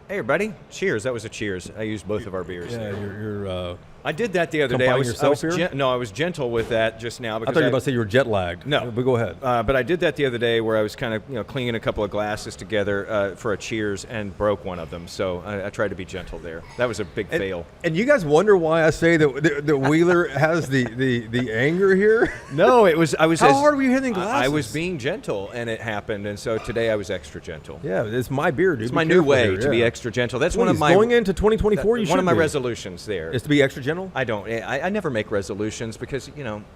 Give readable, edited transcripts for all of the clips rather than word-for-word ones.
Hey, everybody. Cheers. That was a cheers. I used both of our beers. Yeah, you're I did that the other day. I was gentle with that just now. Because I thought you were about to say you were jet lagged. No. But go ahead. But I did that the other day where I was kind of cleaning a couple of glasses together for a cheers and broke one of them. So I tried to be gentle there. That was a big fail. And you guys wonder why I say that Wheeler has the anger here? No, it was. How hard were you hitting glasses? I was being gentle, and it happened. And so today I was extra gentle. Yeah, it's my beer, dude. It's my new way to be extra gentle. That's one of my going into 2024. One of my resolutions there is to be extra gentle. I never make resolutions because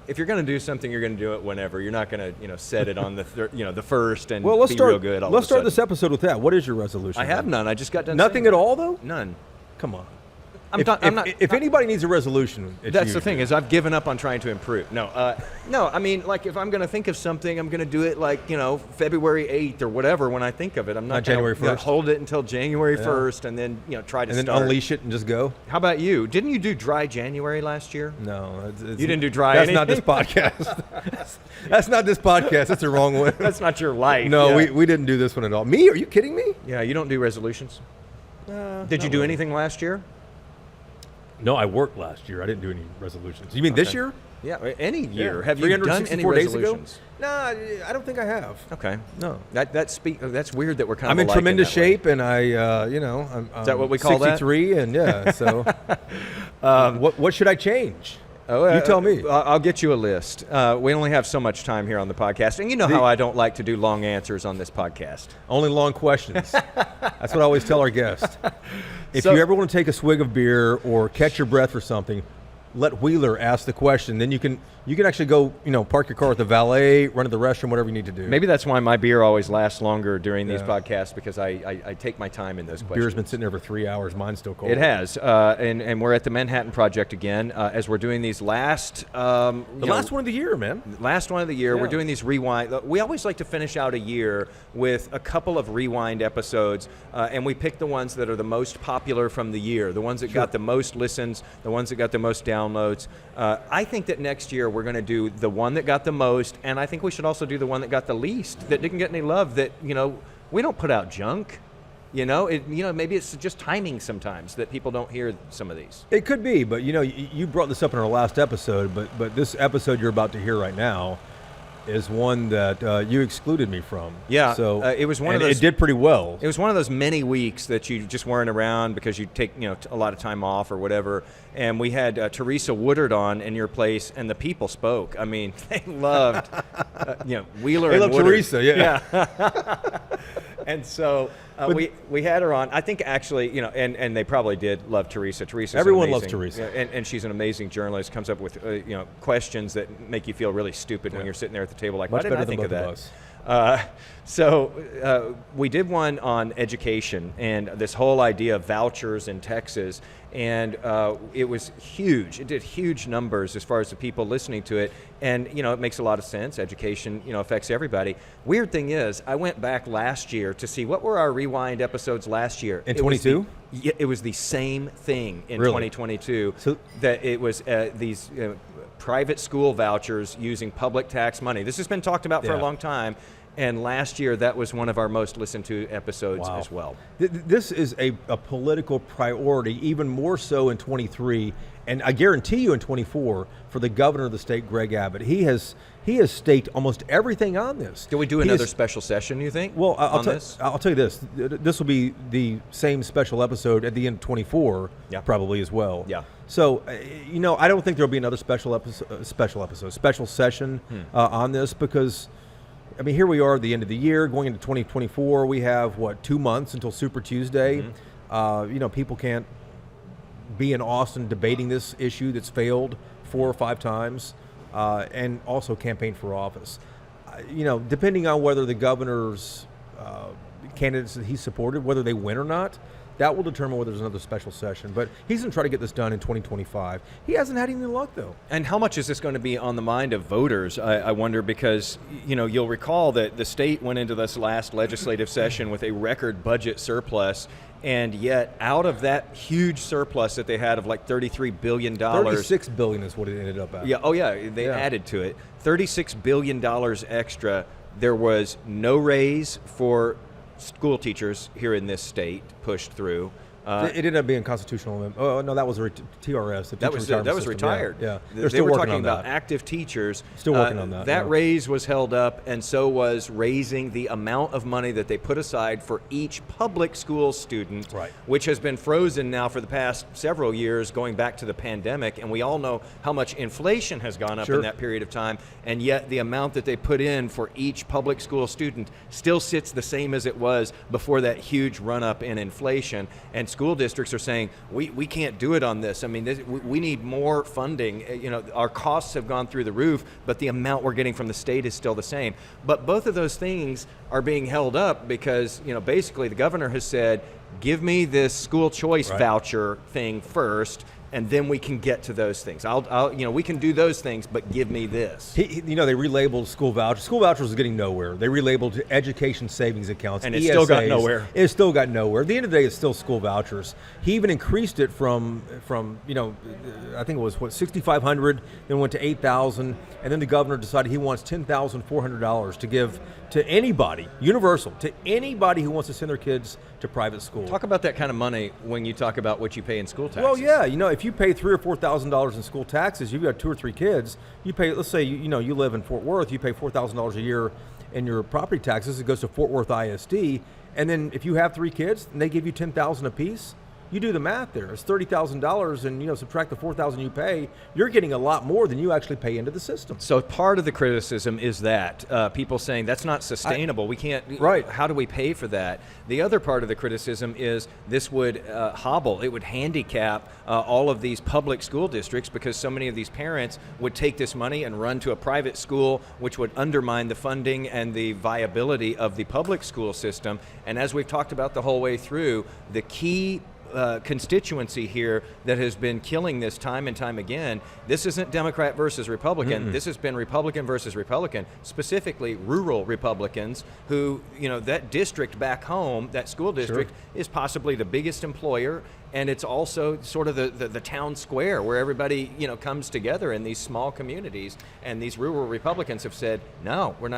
if you're going to do something, you're going to do it whenever. You're not going to set it on the first and be real good. Let's start this episode with that. What is your resolution? I have none. I just got done. Nothing at all, though. None. Come on. If anybody needs a resolution, that's the thing is I've given up on trying to improve. No. I mean, like if I'm going to think of something, I'm going to do it like February 8th or whatever. When I think of it, I'm not January 1st. Hold it until January 1st and then try to and then unleash it and just go. How about you? Didn't you do dry January last year? No, you didn't do dry. That's not this podcast. That's not this podcast. That's the wrong one. That's not your life. No, we didn't do this one at all. Me? Are you kidding me? Yeah, you don't do resolutions. Did you do anything last year? No, I worked last year. I didn't do any resolutions. You mean this year? Yeah, any year. Yeah. Have you done any resolutions? No, I don't think I have. Okay. No. That's weird that we're kind of I'm in tremendous shape, and I'm is that what we call 63, and yeah. So, what should I change? You tell me. I'll get you a list. We only have so much time here on the podcast, and how I don't like to do long answers on this podcast. Only long questions. That's what I always tell our guests. If you ever want to take a swig of beer or catch your breath for something, let Wheeler ask the question. Then you can actually go, park your car at the valet, run to the restroom, whatever you need to do. Maybe that's why my beer always lasts longer during these podcasts, because I take my time in those questions. Beer's been sitting there for 3 hours. Mine's still cold. It has. And we're at the Manhattan Project again as we're doing these last... last one of the year, man. Last one of the year. Yeah. We're doing these rewind. We always like to finish out a year with a couple of rewind episodes, and we pick the ones that are the most popular from the year, the ones that got the most listens, the ones that got the most downloads. I think that next year we're going to do the one that got the most, and I think we should also do the one that got the least, that didn't get any love, that, we don't put out junk. Maybe it's just timing sometimes that people don't hear some of these. It could be, but you brought this up in our last episode, but this episode you're about to hear right now is one that you excluded me from. Yeah, so it was one of those. It did pretty well. It was one of those many weeks that you just weren't around because you take a lot of time off or whatever. And we had Teresa Woodard on in your place, and the people spoke. I mean, they loved Wheeler. They and loved Woodard. Teresa, yeah. And so we had her on. I think actually, and they probably did love Teresa. Everyone loves Teresa, and she's an amazing journalist. Comes up with questions that make you feel really stupid when you're sitting there at the table. Like, much why didn't I think of that? So we did one on education and this whole idea of vouchers in Texas, and it was huge. It did huge numbers as far as the people listening to it, and it makes a lot of sense. Education affects everybody. Weird thing is, I went back last year to see what were our rewind episodes last year. In 22? It was the same thing in Really? 2022. So that it was these private school vouchers using public tax money. This has been talked about for a long time. And last year, that was one of our most listened to episodes as well. This is a political priority, even more so in 23, and I guarantee you in 24 for the governor of the state, Greg Abbott. He has staked almost everything on this. Can we do another special session, you think? Well, I'll tell you this. This will be the same special episode at the end of 24, probably as well. Yeah. So, I don't think there'll be another special session on this, because here we are at the end of the year, going into 2024. We have, 2 months until Super Tuesday. Mm-hmm. People can't be in Austin debating this issue that's failed 4 or 5 times, and also campaign for office. Depending on whether the governor's candidates that he supported, whether they win or not, that will determine whether there's another special session. But he's going to try to get this done in 2025. He hasn't had any luck, though. And how much is this going to be on the mind of voters, I wonder, because, you'll recall that the state went into this last legislative session with a record budget surplus, and yet out of that huge surplus that they had of like $33 billion. $36 billion is what it ended up at. Yeah, they added to it. $36 billion extra. There was no raise for school teachers here in this state pushed through. It ended up being constitutional. Oh no, that was TRS. The That was system. retired. Yeah, They still were working talking on about that. active teachers. Still working on that. That yeah. raise was held up, and so was raising the amount of money that they put aside for each public school student, Right. which has been frozen now for the past several years, going back to the pandemic. And we all know how much inflation has gone up Sure. in that period of time, and yet the amount that they put in for each public school student still sits the same as it was before that huge run-up in inflation. And school districts are saying, we can't do it on this. I mean, we need more funding. You know, our costs have gone through the roof, but the amount we're getting from the state is still the same. But both of those things are being held up because, you know, basically the governor has said, give me this school choice Right. voucher thing first, and then we can get to those things. We can do those things, but give me this. They relabeled school vouchers. School vouchers is getting nowhere. They relabeled to education savings accounts. And it still got ESAs. nowhere. It still got nowhere. At the end of the day, it's still school vouchers. He even increased it from I think it was $6,500, then went to $8,000, and then the governor decided he wants $10,400 to give to anybody, universal, to anybody who wants to send their kids to private school. Talk about that kind of money when you talk about what you pay in school taxes. Well, yeah, if you pay $3,000 or $4,000 in school taxes, you've got 2 or 3 kids. You pay, let's say, you live in Fort Worth, you pay $4,000 a year in your property taxes. It goes to Fort Worth ISD, and then if you have 3 kids and they give you $10,000 apiece, you do the math there. It's $30,000, and subtract the $4,000 you pay. You're getting a lot more than you actually pay into the system. So part of the criticism is that people saying that's not sustainable. We can't. Right. How do we pay for that? The other part of the criticism is this would hobble. It would handicap all of these public school districts because so many of these parents would take this money and run to a private school, which would undermine the funding and the viability of the public school system. And as we've talked about the whole way through, the key constituency here that has been killing this time and time again. This isn't Democrat versus Republican. This has been Republican versus Republican, specifically rural Republicans who, that district back home, that school district, is possibly the biggest employer. And it's also sort of the town square where everybody, comes together in these small communities. And these rural Republicans have said, no, we're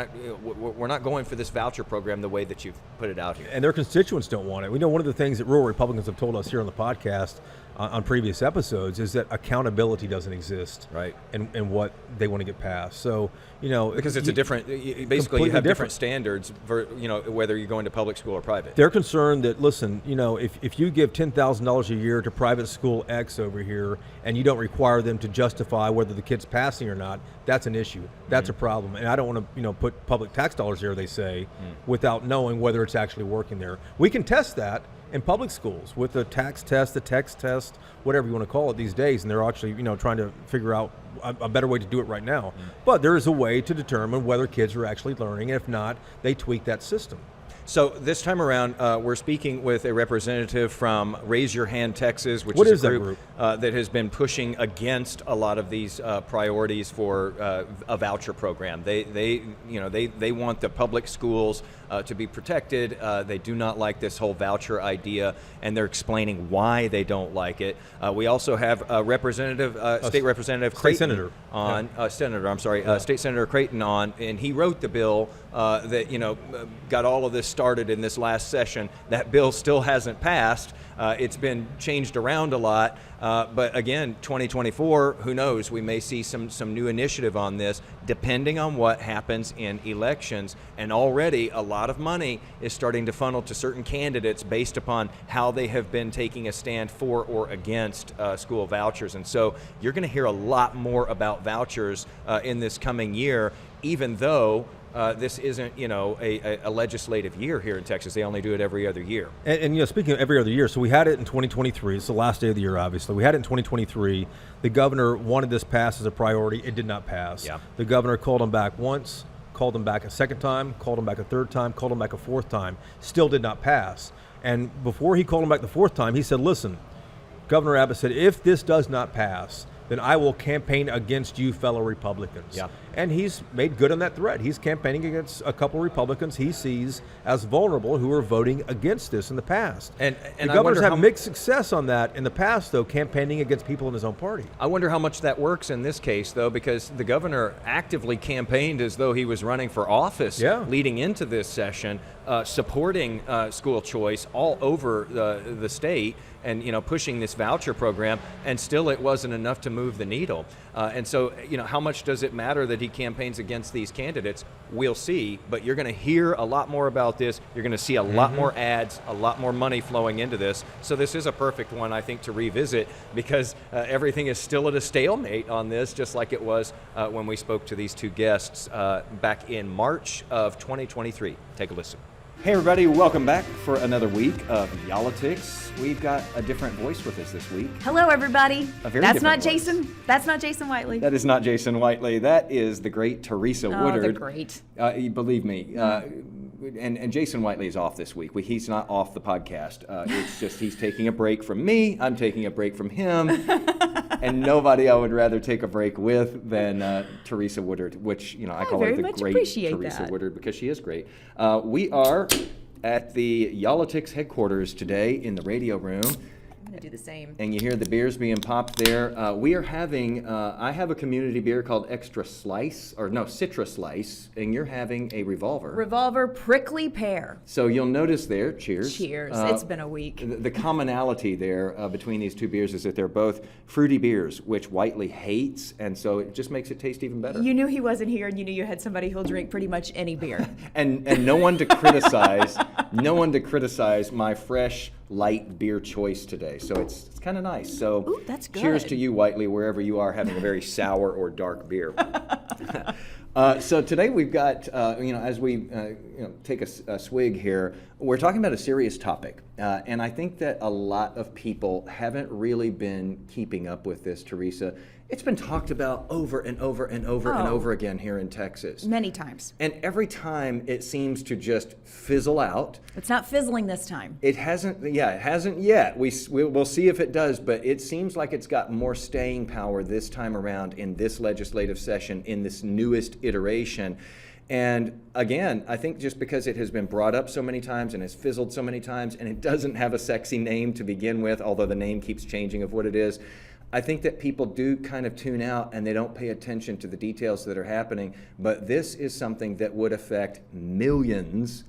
not going for this voucher program the way that you've put it out here. And their constituents don't want it. We know one of the things that rural Republicans have told us here on the podcast on previous episodes is that accountability doesn't exist, right? And what they want to get passed. So because it's a different. Basically, you have different standards for whether you're going to public school or private. They're concerned that if you give $10,000 a year to private school X over here and you don't require them to justify whether the kid's passing or not, that's an issue. That's a problem. And I don't want to put public tax dollars there, they say, without knowing whether it's actually working there. We can test that in public schools with the tax test, the text test, whatever you want to call it these days, and they're actually trying to figure out a better way to do it right now. But there is a way to determine whether kids are actually learning, and if not, they tweak that system. So this time around, we're speaking with a representative from Raise Your Hand Texas, which What is is a that group that has been pushing against a lot of these priorities for a voucher program. They want the public schools to be protected. They do not like this whole voucher idea, and they're explaining why they don't like it. We also have a State Representative Creighton Senator on, State Senator Creighton on, and he wrote the bill that got all of this started in this last session. That bill still hasn't passed. It's been changed around a lot, but again, 2024, who knows? We may see some new initiative on this, depending on what happens in elections. And already a lot of money is starting to funnel to certain candidates based upon how they have been taking a stand for or against school vouchers. And so you're going to hear a lot more about vouchers in this coming year, even though this isn't, a legislative year here in Texas. They only do it every other year. And speaking of every other year, so we had it in 2023. It's the last day of the year, obviously. We had it in 2023. The governor wanted this passed as a priority. It did not pass. Yeah. The governor called him back once, called him back a second time, called him back a third time, called him back a fourth time. Still did not pass. And before he called him back the fourth time, he said, listen, Governor Abbott said, if this does not pass, then I will campaign against you, fellow Republicans. Yeah. And he's made good on that threat. He's campaigning against a couple of Republicans he sees as vulnerable who are voting against this in the past. And the governors have mixed success on that in the past, though, campaigning against people in his own party. I wonder how much that works in this case, though, because the governor actively campaigned as though he was running for office leading into this session. supporting school choice all over the state and, pushing this voucher program, and still it wasn't enough to move the needle. And so, how much does it matter that he campaigns against these candidates? We'll see, but you're going to hear a lot more about this. You're going to see a lot more ads, a lot more money flowing into this. So this is a perfect one, I think, to revisit, because everything is still at a stalemate on this, just like it was when we spoke to these two guests back in March of 2023. Take a listen. Hey everybody, welcome back for another week of yall-itics. We've got a different voice with us this week. Hello, everybody. That's not voice. Jason. That's not Jason Whiteley. That is not Jason Whiteley. That is the great Teresa Woodard. The great. Believe me. And Jason Whiteley is off this week. He's not off the podcast. It's just he's taking a break from me. I'm taking a break from him. And nobody I would rather take a break with than Teresa Woodard, which, I call her the great Teresa Woodard because she is great. We are at the yall-itics headquarters today in the radio room. I'm going to do the same. And you hear the beers being popped there. We are having, I have a community beer called Citra Slice, and you're having a Revolver. Revolver Prickly Pear. So you'll notice there, cheers. Cheers. It's been a week. The commonality there between these two beers is that they're both fruity beers, which Whiteley hates, and so it just makes it taste even better. You knew he wasn't here, and you knew you had somebody who'll drink pretty much any beer. and no one to criticize, my fresh, light beer choice today. So it's kind of nice. So ooh, that's good. Cheers to you, Whiteley, wherever you are having a very sour or dark beer. So today we've got, as we take a swig here, we're talking about a serious topic. And I think that a lot of people haven't really been keeping up with this, Teresa. It's been talked about over and over and over and over again here in Texas. Many times. And every time it seems to just fizzle out. It's not fizzling this time. It hasn't yet. We'll see if it does, but it seems like it's got more staying power this time around in this legislative session, in this newest iteration. And again, I think just because it has been brought up so many times and has fizzled so many times, and it doesn't have a sexy name to begin with, although the name keeps changing of what it is, I think that people do kind of tune out and they don't pay attention to the details that are happening. But this is something that would affect millions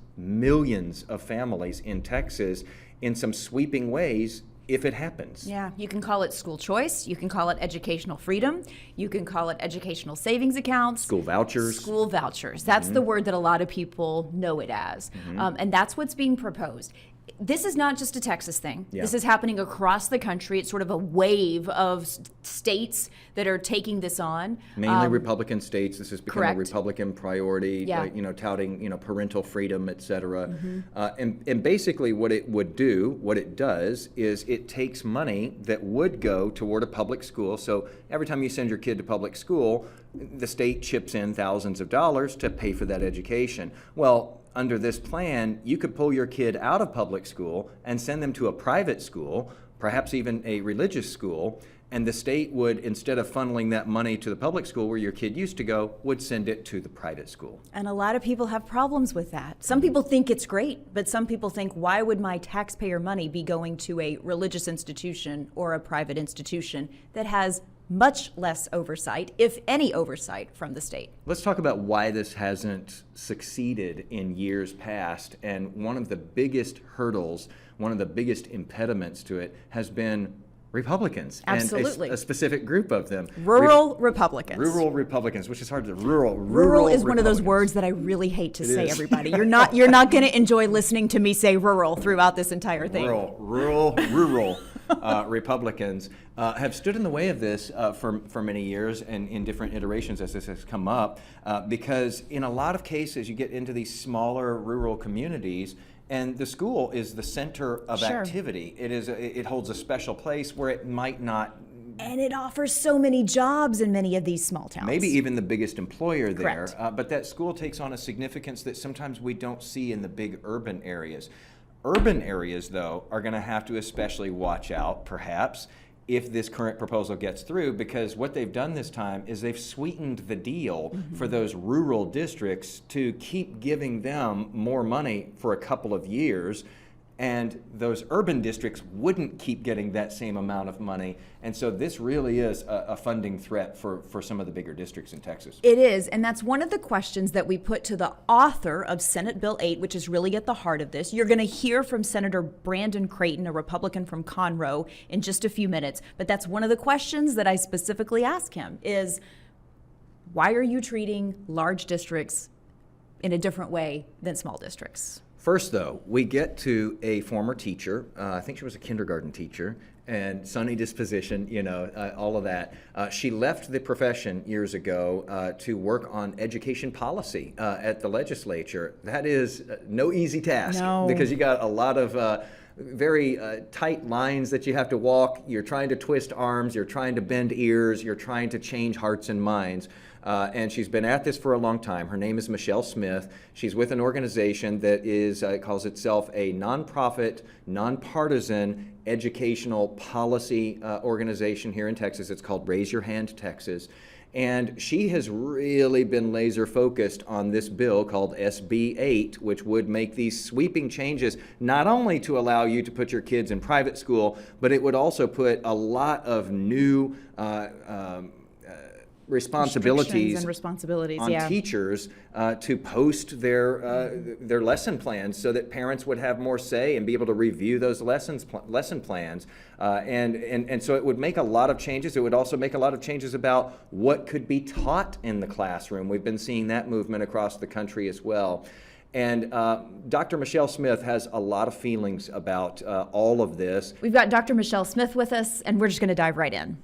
of families in Texas in some sweeping ways if it happens. Yeah, you can call it school choice, you can call it educational freedom, you can call it educational savings accounts. School vouchers. School vouchers. That's the word that a lot of people know it as. And that's what's being proposed. This is not just a Texas thing. Yeah. This is happening across the country. It's sort of a wave of states that are taking this on. Mainly Republican states. This has become correct. a Republican priority, Yeah. Touting, parental freedom, et cetera. And basically what it does is it takes money that would go toward a public school. So every time you send your kid to public school, the state chips in thousands of dollars to pay for that education. Well, under this plan, you could pull your kid out of public school and send them to a private school, perhaps even a religious school, and the state would, instead of funneling that money to the public school where your kid used to go, would send it to the private school. And a lot of people have problems with that. Some people think it's great, but some people think, why would my taxpayer money be going to a religious institution or a private institution that has much less oversight, if any oversight, from the state? Let's talk about why this hasn't succeeded in years past. And one of the biggest hurdles, one of the biggest impediments to it has been Republicans. Absolutely. And a specific group of them. Rural Republicans. Rural Republicans, which is hard to Rural is one of those words that I really hate to say, everybody. You're not going to enjoy listening to me say rural throughout this entire thing. Rural Republicans have stood in the way of this for many years and in different iterations as this has come up, because in a lot of cases you get into these smaller rural communities and the school is the center of activity. It holds a special place where it might not. And it offers so many jobs in many of these small towns. Maybe even the biggest employer there. Correct. But that school takes on a significance that sometimes we don't see in the big urban areas. Urban areas, though, are going to have to especially watch out, perhaps, if this current proposal gets through, because what they've done this time is they've sweetened the deal for those rural districts to keep giving them more money for a couple of years. and those urban districts wouldn't keep getting that same amount of money. And so this really is a funding threat for some of the bigger districts in Texas. It is, and that's one of the questions that we put to the author of Senate Bill 8, which is really at the heart of this. You're going to hear from Senator Brandon Creighton, a Republican from Conroe, in just a few minutes. But that's one of the questions that I specifically ask him is, why are you treating large districts in a different way than small districts? First, though, we get to a former teacher. I think she was a kindergarten teacher, and sunny disposition, all of that. She left the profession years ago to work on education policy at the legislature. That is no easy task, because you got a lot of very tight lines that you have to walk. You're trying to twist arms, you're trying to bend ears, you're trying to change hearts and minds. And she's been at this for a long time. Her name is Michelle Smith. She's with an organization that calls itself a nonprofit, nonpartisan educational policy organization here in Texas. It's called Raise Your Hand Texas. And she has really been laser focused on this bill called SB 8, which would make these sweeping changes, not only to allow you to put your kids in private school, but it would also put a lot of new responsibilities on teachers to post their lesson plans, so that parents would have more say and be able to review those lesson plans. And so it would make a lot of changes. It would also make a lot of changes about what could be taught in the classroom. We've been seeing that movement across the country as well. And Dr. Michelle Smith has a lot of feelings about all of this. We've got Dr. Michelle Smith with us, and we're just going to dive right in.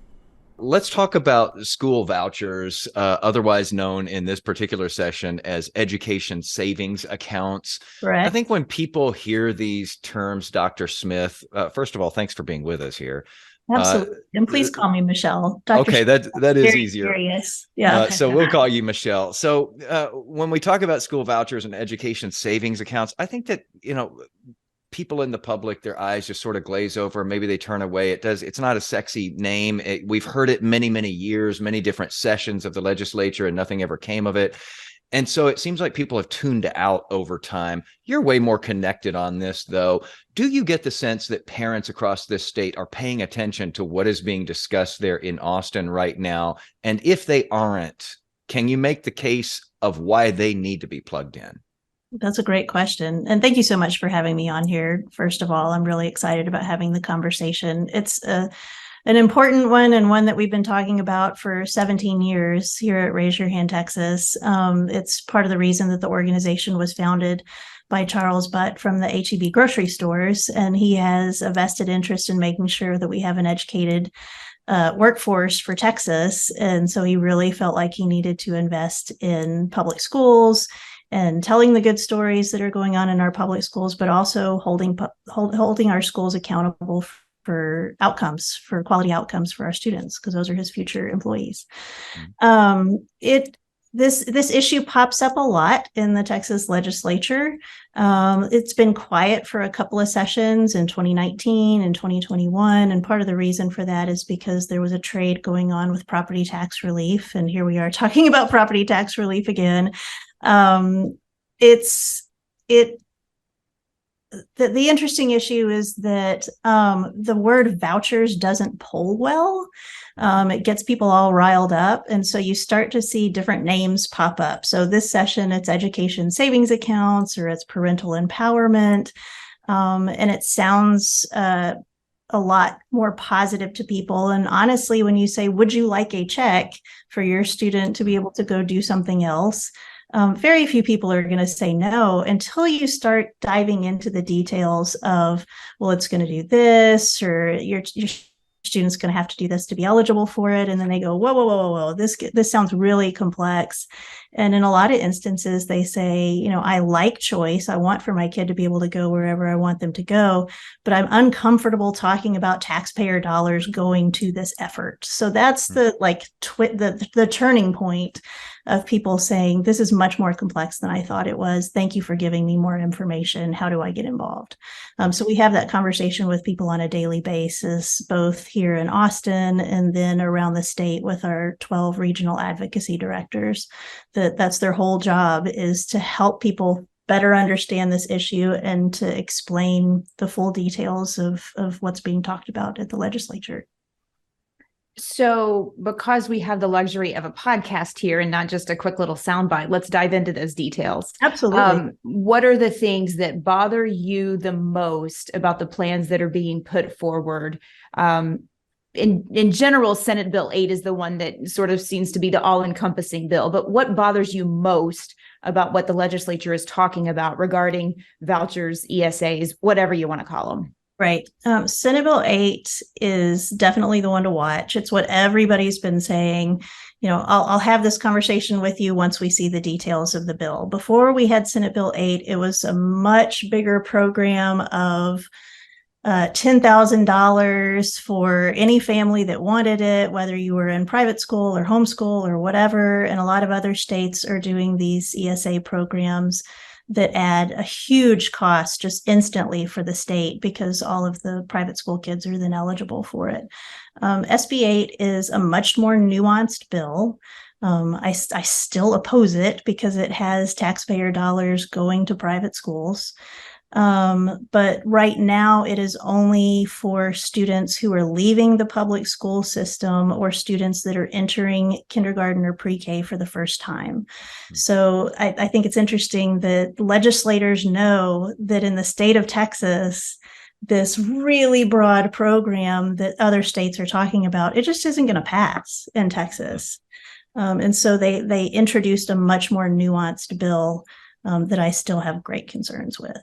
Let's talk about school vouchers, otherwise known in this particular session as education savings accounts. Correct. I think when people hear these terms, Dr. Smith, first of all, thanks for being with us here. Absolutely. And please call me Michelle. Dr. Okay, that is very easier. Serious. Yeah. So we'll call you Michelle. So when we talk about school vouchers and education savings accounts, I think that, people in the public, their eyes just sort of glaze over. Maybe they turn away. It's not a sexy name. We've heard it many, many years, many different sessions of the legislature, and nothing ever came of it. And so it seems like people have tuned out over time. You're way more connected on this, though. Do you get the sense that parents across this state are paying attention to what is being discussed there in Austin right now? And if they aren't, can you make the case of why they need to be plugged in? That's a great question. And thank you so much for having me on here. First of all, I'm really excited about having the conversation. It's an important one, and one that we've been talking about for 17 years here at Raise Your Hand Texas. It's part of the reason that the organization was founded by Charles Butt from the H-E-B grocery stores. And he has a vested interest in making sure that we have an educated workforce for Texas. And so he really felt like he needed to invest in public schools and telling the good stories that are going on in our public schools, but also holding our schools accountable for outcomes, for quality outcomes for our students, because those are his future employees. This issue pops up a lot in the Texas legislature. It's been quiet for a couple of sessions in 2019 and 2021. And part of the reason for that is because there was a trade going on with property tax relief. And here we are talking about property tax relief again. The interesting issue is that the word vouchers doesn't poll well. It gets people all riled up. And so you start to see different names pop up. So this session, it's education savings accounts, or it's parental empowerment. And it sounds a lot more positive to people. And honestly, when you say, would you like a check for your student to be able to go do something else? Very few people are going to say no until you start diving into the details of, well, it's going to do this, or your student's going to have to do this to be eligible for it. And then they go, whoa, this sounds really complex. And in a lot of instances, they say, I like choice. I want for my kid to be able to go wherever I want them to go, but I'm uncomfortable talking about taxpayer dollars going to this effort. So that's the turning point of people saying, this is much more complex than I thought it was. Thank you for giving me more information. How do I get involved? So we have that conversation with people on a daily basis, both here in Austin and then around the state with our 12 regional advocacy directors. That's their whole job, is to help people better understand this issue and to explain the full details of what's being talked about at the legislature. So, because we have the luxury of a podcast here and not just a quick little soundbite, let's dive into those details. Absolutely. What are the things that bother you the most about the plans that are being put forward? In general, Senate Bill 8 is the one that sort of seems to be the all-encompassing bill. But what bothers you most about what the legislature is talking about regarding vouchers, ESAs, whatever you want to call them? Right. Senate Bill 8 is definitely the one to watch. It's what everybody's been saying. You know, I'll have this conversation with you once we see the details of the bill. Before we had Senate Bill 8, it was a much bigger program of $10,000 for any family that wanted it, whether you were in private school or homeschool or whatever. And a lot of other states are doing these ESA programs that add a huge cost just instantly for the state because all of the private school kids are then eligible for it. SB 8 is a much more nuanced bill. I still oppose it because it has taxpayer dollars going to private schools. But right now it is only for students who are leaving the public school system or students that are entering kindergarten or pre-K for the first time. So I think it's interesting that legislators know that in the state of Texas, this really broad program that other states are talking about, it just isn't going to pass in Texas. And so they introduced a much more nuanced bill that I still have great concerns with.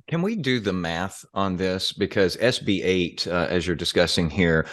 Can we do the math on this? Because SB 8, as you're discussing here,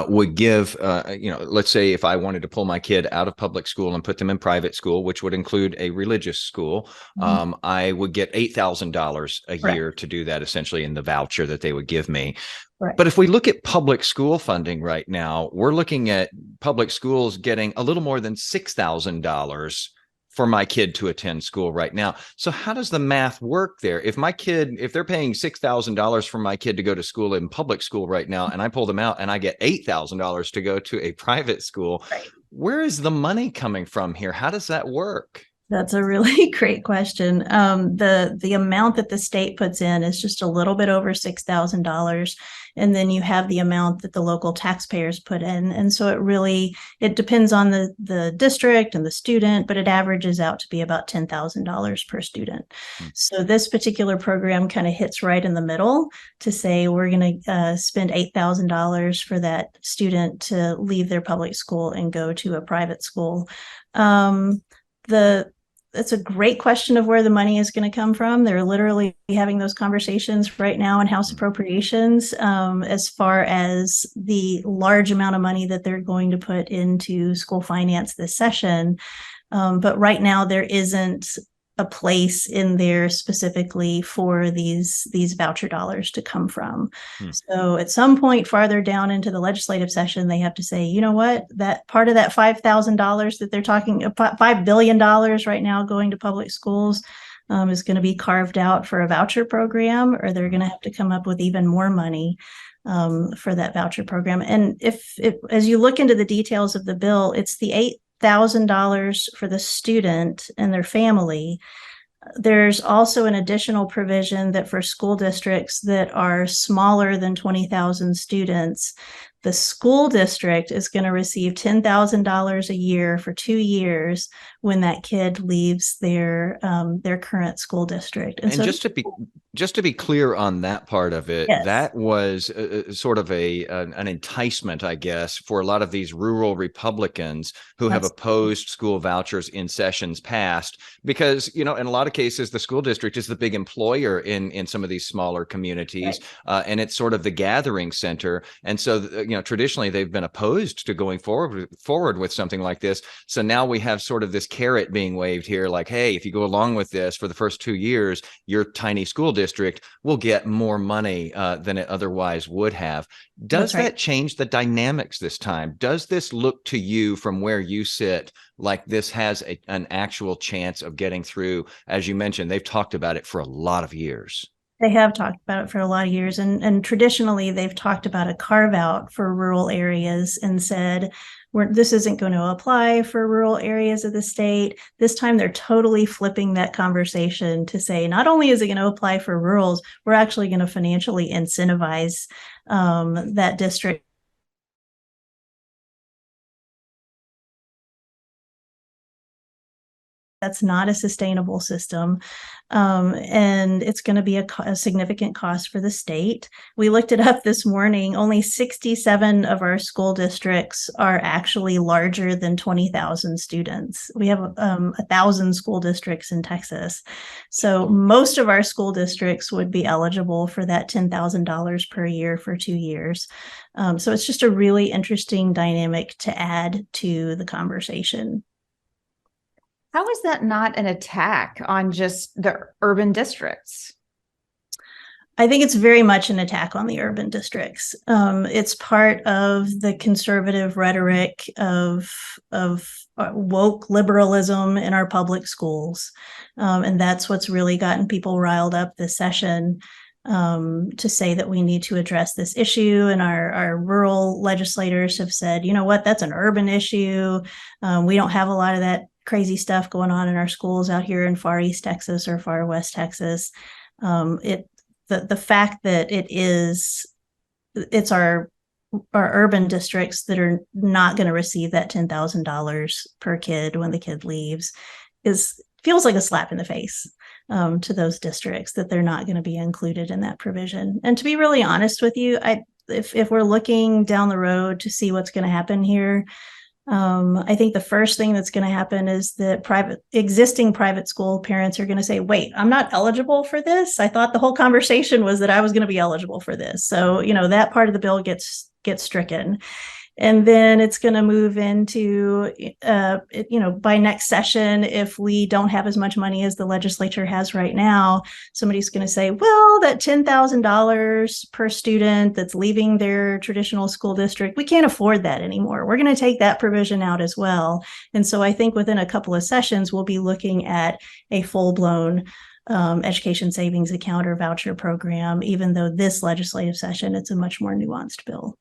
would give, let's say if I wanted to pull my kid out of public school and put them in private school, which would include a religious school, I would get $8,000 a year to do that, essentially, in the voucher that they would give me. Right. But if we look at public school funding right now, we're looking at public schools getting a little more than $6,000 for my kid to attend school right now. So how does the math work there? If they're paying $6,000 for my kid to go to school in public school right now, and I pull them out and I get $8,000 to go to a private school, where is the money coming from here? How does that work? That's a really great question. The amount that the state puts in is just a little bit over $6,000. And then you have the amount that the local taxpayers put in. And so it depends on the district and the student, but it averages out to be about $10,000 per student. So this particular program kind of hits right in the middle to say we're going to spend $8,000 for that student to leave their public school and go to a private school. That's a great question of where the money is going to come from. They're literally having those conversations right now in House Appropriations as far as the large amount of money that they're going to put into school finance this session. But right now there isn't a place in there specifically for these voucher dollars to come from. So at some point farther down into the legislative session, they have to say, you know what, that part of that $5,000 that they're talking, $5 billion right now going to public schools is going to be carved out for a voucher program, or they're going to have to come up with even more money for that voucher program. And as you look into the details of the bill, it's the $8,000 for the student and their family. There's also an additional provision that for school districts that are smaller than 20,000 students, the school district is going to receive $10,000 a year for 2 years when that kid leaves their current school district. And so, just to be clear on that part of it, yes. That was sort of an enticement, I guess, for a lot of these rural Republicans who have opposed school vouchers in sessions past, because, in a lot of cases, the school district is the big employer in some of these smaller communities, and it's sort of the gathering center. And so, traditionally they've been opposed to going forward with something like this. So now we have sort of this carrot being waved here, like, hey, if you go along with this for the first 2 years, your tiny school district will get more money than it otherwise would have. Does that change the dynamics this time? Does this look to you from where you sit like this has an actual chance of getting through? As you mentioned, they've talked about it for a lot of years. They have talked about it for a lot of years, and traditionally they've talked about a carve out for rural areas and said, this isn't going to apply for rural areas of the state. This time they're totally flipping that conversation to say, not only is it going to apply for rurals, we're actually going to financially incentivize that district. That's not a sustainable system. And it's going to be a significant cost for the state. We looked it up this morning. Only 67 of our school districts are actually larger than 20,000 students. We have 1,000 school districts in Texas. So most of our school districts would be eligible for that $10,000 per year for 2 years. So it's just a really interesting dynamic to add to the conversation. How is that not an attack on just the urban districts? I think it's very much an attack on the urban districts. It's part of the conservative rhetoric of woke liberalism in our public schools. And that's what's really gotten people riled up this session, to say that we need to address this issue. And our rural legislators have said, you know what, that's an urban issue. We don't have a lot of that crazy stuff going on in our schools out here in far East Texas or far West Texas. The fact that it's our urban districts that are not going to receive that $10,000 per kid when the kid leaves feels like a slap in the face to those districts, that they're not going to be included in that provision. And to be really honest with you, if we're looking down the road to see what's going to happen here, I think the first thing that's going to happen is that existing private school parents are going to say, wait, I'm not eligible for this. I thought the whole conversation was that I was going to be eligible for this. So, that part of the bill gets stricken. And then it's going to move into, by next session, if we don't have as much money as the legislature has right now, somebody's going to say, well, that $10,000 per student that's leaving their traditional school district, we can't afford that anymore. We're going to take that provision out as well. And so I think within a couple of sessions, we'll be looking at a full-blown education savings account or voucher program, even though this legislative session, it's a much more nuanced bill.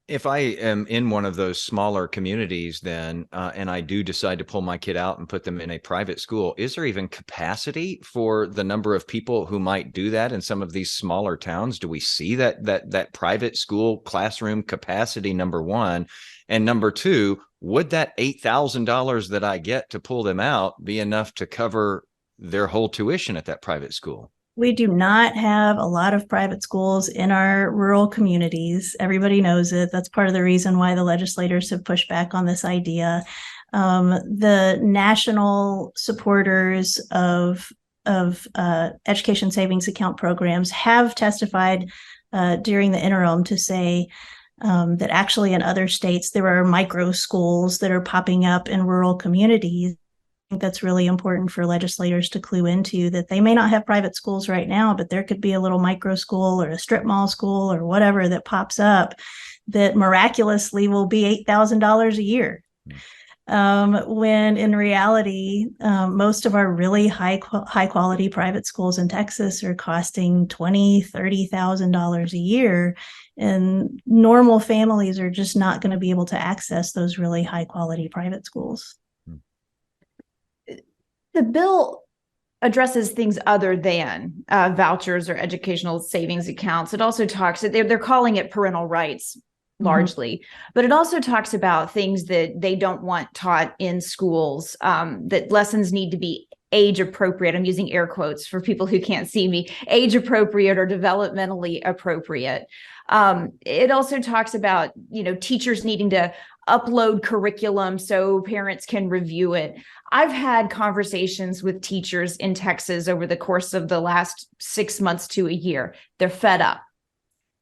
If I am in one of those smaller communities then, and I do decide to pull my kid out and put them in a private school, is there even capacity for the number of people who might do that in some of these smaller towns? Do we see that private school classroom capacity, number one? And number two, would that $8,000 that I get to pull them out be enough to cover their whole tuition at that private school? We do not have a lot of private schools in our rural communities. Everybody knows it. That's part of the reason why the legislators have pushed back on this idea. The national supporters of education savings account programs have testified during the interim to say that actually in other states, there are micro schools that are popping up in rural communities. That's really important for legislators to clue into, that they may not have private schools right now, but there could be a little micro school or a strip mall school or whatever that pops up that miraculously will be $8,000 a year. When in reality, most of our really high quality private schools in Texas are costing $20,000, $30,000 a year. And normal families are just not going to be able to access those really high quality private schools. The bill addresses things other than vouchers or educational savings accounts. It also talks, they're calling it parental rights largely, but it also talks about things that they don't want taught in schools, that lessons need to be age appropriate. I'm using air quotes for people who can't see me, age appropriate or developmentally appropriate. It also talks about, teachers needing to upload curriculum so parents can review it. I've had conversations with teachers in Texas over the course of the last 6 months to a year. They're fed up.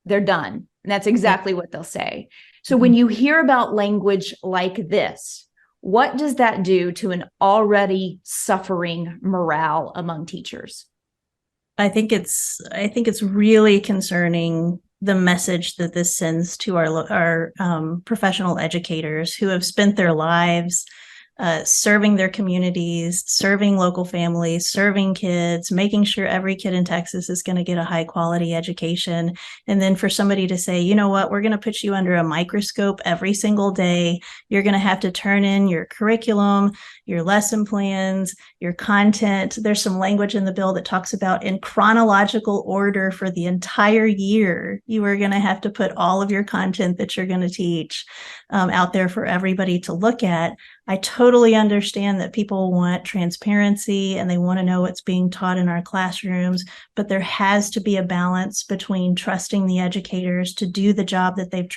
They're done. And that's exactly what they'll say. So when you hear about language like this, what does that do to an already suffering morale among teachers? I think it's really concerning, the message that this sends to our professional educators who have spent their lives serving their communities, serving local families, serving kids, making sure every kid in Texas is going to get a high quality education. And then for somebody to say, you know what, we're going to put you under a microscope every single day. You're going to have to turn in your curriculum, your lesson plans, your content. There's some language in the bill that talks about in chronological order for the entire year. You are going to have to put all of your content that you're going to teach out there for everybody to look at. I totally understand that people want transparency and they want to know what's being taught in our classrooms, but there has to be a balance between trusting the educators to do the job that they've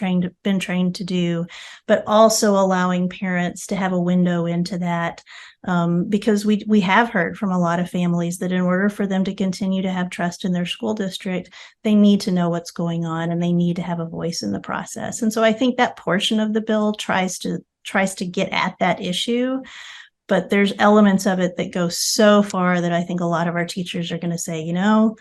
been trained to do, but also allowing parents to have a window into that. Because we have heard from a lot of families that in order for them to continue to have trust in their school district, they need to know what's going on and they need to have a voice in the process. And so I think that portion of the bill tries to get at that issue, but there's elements of it that go so far that I think a lot of our teachers are going to say, you know,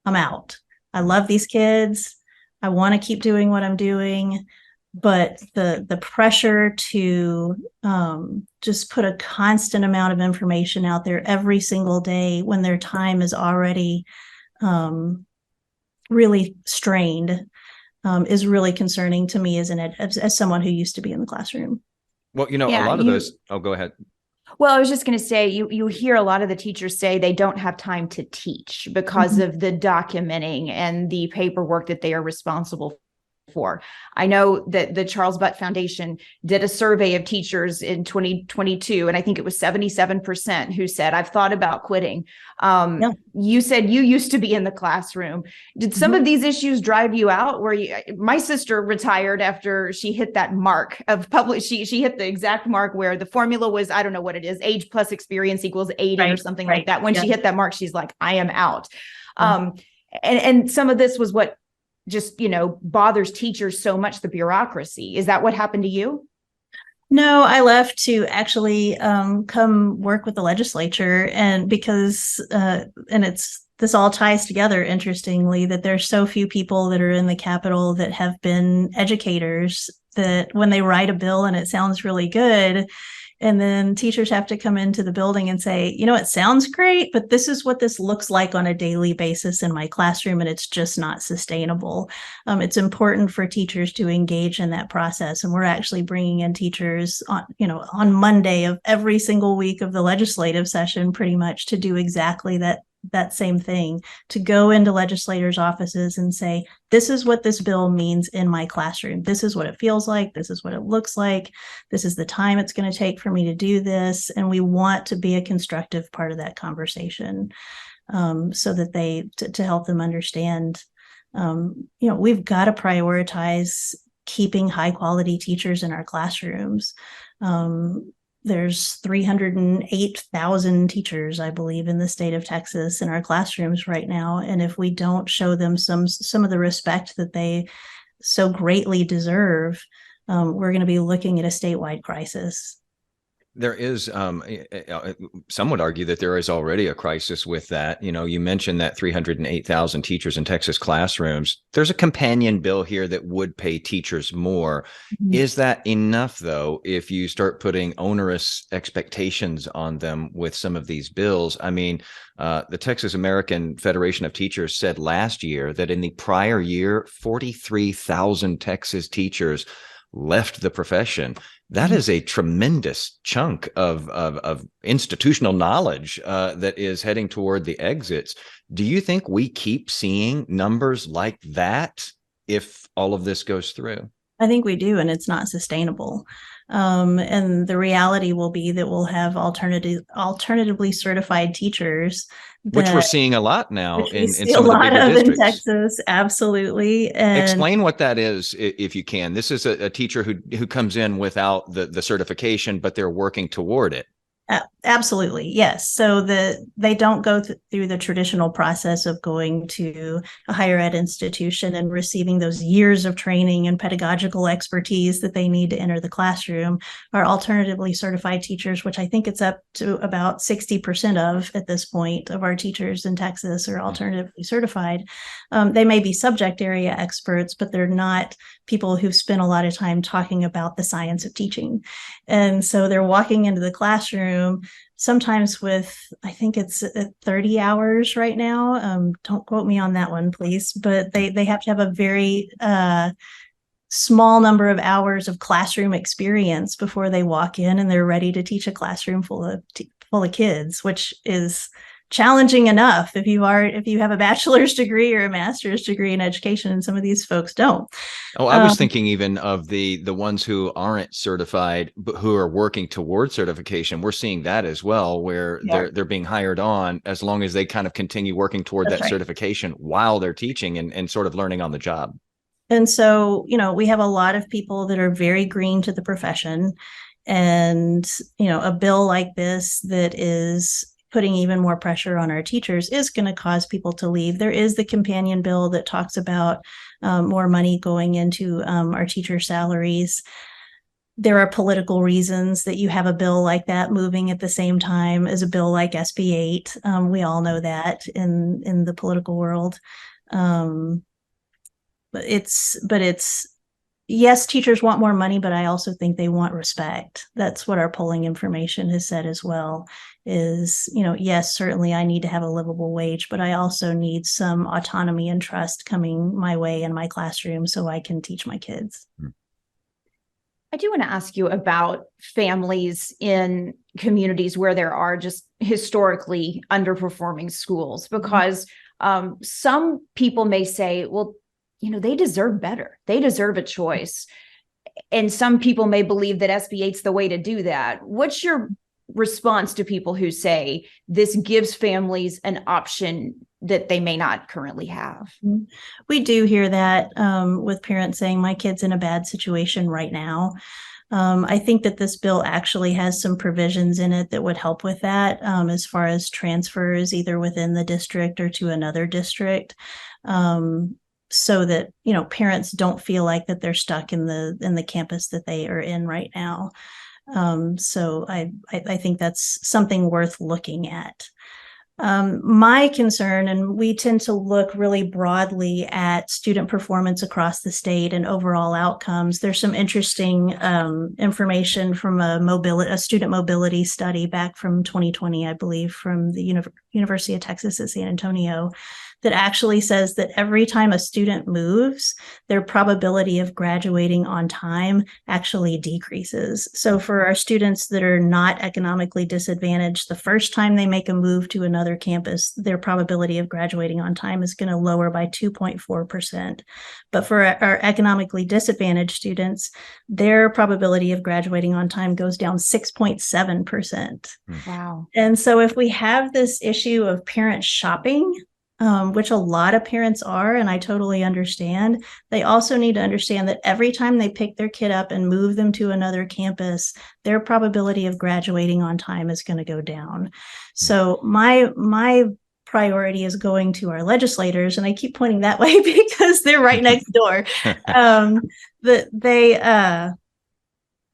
I'm out. I love these kids. I want to keep doing what I'm doing. But the pressure to just put a constant amount of information out there every single day when their time is already really strained is really concerning to me as someone who used to be in the classroom. Well, you know, a Yeah, lot of those. Oh, go ahead. Well, I was just going to say, you hear a lot of the teachers say they don't have time to teach because of the documenting and the paperwork that they are responsible for. I know that the Charles Butt Foundation did a survey of teachers in 2022, and I think it was 77% who said, I've thought about quitting. You said you used to be in the classroom. Did some of these issues drive you out? My sister retired after she hit that mark of she hit the exact mark where the formula was, I don't know what it is, age plus experience equals 80 or something like that. When she hit that mark, she's like, I am out. And some of this was what just, bothers teachers so much, the bureaucracy. Is that what happened to you? No, I left to actually come work with the legislature, and because this all ties together, interestingly, that there's so few people that are in the Capitol that have been educators, that when they write a bill and it sounds really good, and then teachers have to come into the building and say, it sounds great, but this is what this looks like on a daily basis in my classroom, and it's just not sustainable. It's important for teachers to engage in that process. And we're actually bringing in teachers on Monday of every single week of the legislative session, pretty much, to do exactly that same thing, to go into legislators' offices and say, this is what this bill means in my classroom. This is what it feels like. This is what it looks like. This is the time it's going to take for me to do this. And we want to be a constructive part of that conversation, so that to help them understand, we've got to prioritize keeping high quality teachers in our classrooms. There's 308,000 teachers, I believe, in the state of Texas in our classrooms right now. And if we don't show them some of the respect that they so greatly deserve, we're going to be looking at a statewide crisis. There is, some would argue that there is already a crisis with that. You mentioned that 308,000 teachers in Texas classrooms. There's a companion bill here that would pay teachers more. Mm-hmm. Is that enough, though, if you start putting onerous expectations on them with some of these bills? I mean, the Texas American Federation of Teachers said last year that in the prior year, 43,000 Texas teachers left the profession. That is a tremendous chunk of institutional knowledge that is heading toward the exits. Do you think we keep seeing numbers like that if all of this goes through? I think we do, and it's not sustainable. And the reality will be that we'll have alternatively certified teachers, which we're seeing a lot now in some of the bigger districts in Texas. Absolutely. And explain what that is, if you can. This is a teacher who comes in without the certification, but they're working toward it. Absolutely, yes. So they don't go through the traditional process of going to a higher ed institution and receiving those years of training and pedagogical expertise that they need to enter the classroom. Our alternatively certified teachers, which I think it's up to about 60% of at this point of our teachers in Texas are alternatively certified. They may be subject area experts, but they're not people who've spent a lot of time talking about the science of teaching. And so they're walking into the classroom sometimes with, I think it's 30 hours right now. Don't quote me on that one, please. But they have to have a very small number of hours of classroom experience before they walk in and they're ready to teach a classroom full of kids, which is challenging enough if you have a bachelor's degree or a master's degree in education, and some of these folks don't. Oh, I was thinking even of the ones who aren't certified, but who are working towards certification. We're seeing that as well, where they're being hired on as long as they kind of continue working toward that certification while they're teaching and sort of learning on the job. And so, we have a lot of people that are very green to the profession, and, a bill like this that is putting even more pressure on our teachers is going to cause people to leave. There is the companion bill that talks about more money going into our teacher salaries. There are political reasons that you have a bill like that moving at the same time as a bill like SB 8. We all know that in the political world. But it's yes, teachers want more money, but I also think they want respect. That's what our polling information has said as well, is, yes, certainly I need to have a livable wage, but I also need some autonomy and trust coming my way in my classroom so I can teach my kids. I do want to ask you about families in communities where there are just historically underperforming schools, because some people may say, well, they deserve better. They deserve a choice. And some people may believe that SB 8's the way to do that. What's your response to people who say this gives families an option that they may not currently have? We do hear that with parents saying, my kid's in a bad situation right now. I think that this bill actually has some provisions in it that would help with that, as far as transfers either within the district or to another district. So that, parents don't feel like that they're stuck in the campus that they are in right now. So I think that's something worth looking at. My concern, and we tend to look really broadly at student performance across the state and overall outcomes. There's some interesting information from a student mobility study back from 2020, I believe, from the University of Texas at San Antonio, that actually says that every time a student moves, their probability of graduating on time actually decreases. So for our students that are not economically disadvantaged, the first time they make a move to another campus, their probability of graduating on time is going to lower by 2.4%. But for our economically disadvantaged students, their probability of graduating on time goes down 6.7%. Wow. And so if we have this issue of parents shopping, which a lot of parents are, and I totally understand, they also need to understand that every time they pick their kid up and move them to another campus, their probability of graduating on time is going to go down. So my priority is going to our legislators, and I keep pointing that way because they're right next door. That they,